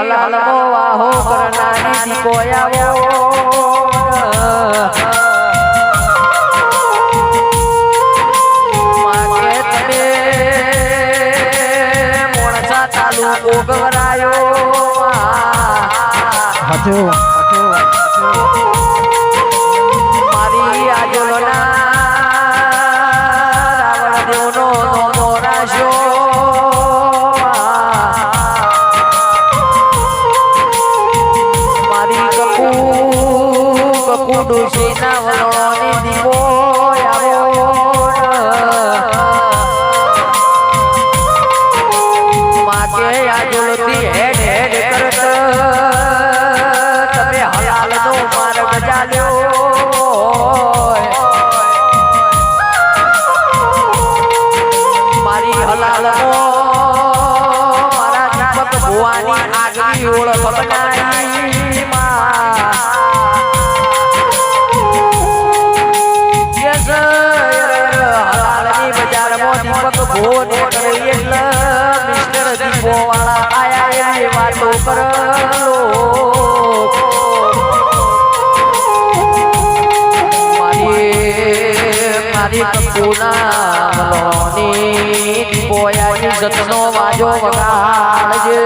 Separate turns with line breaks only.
હલાલ મો વાહો કરનારી દીપો આવ્યો માગે તમે મોણસા તાલુકો ગવરાયો મારી આજોના રાવણ દેવનો નોનો રાશ્યો મારી કપુ ડોશીના વલોની દીવો આવ્યો માગે આજોલથી હેડ હેડ કરત તમે હલાલનો માર્ગ ચાલ્યો મારી હલાલનો મારા દીપક ભુવાની આગવી ઓળખ બનાવી હલાલની બજારમાં દીપક ભો ને કરી એટલે મિસ્ટર દીપો વાળા આયા એ વાતો કરલો મારી કપૂના મલોની દીપોયાની જતનો વાજો વગાડજે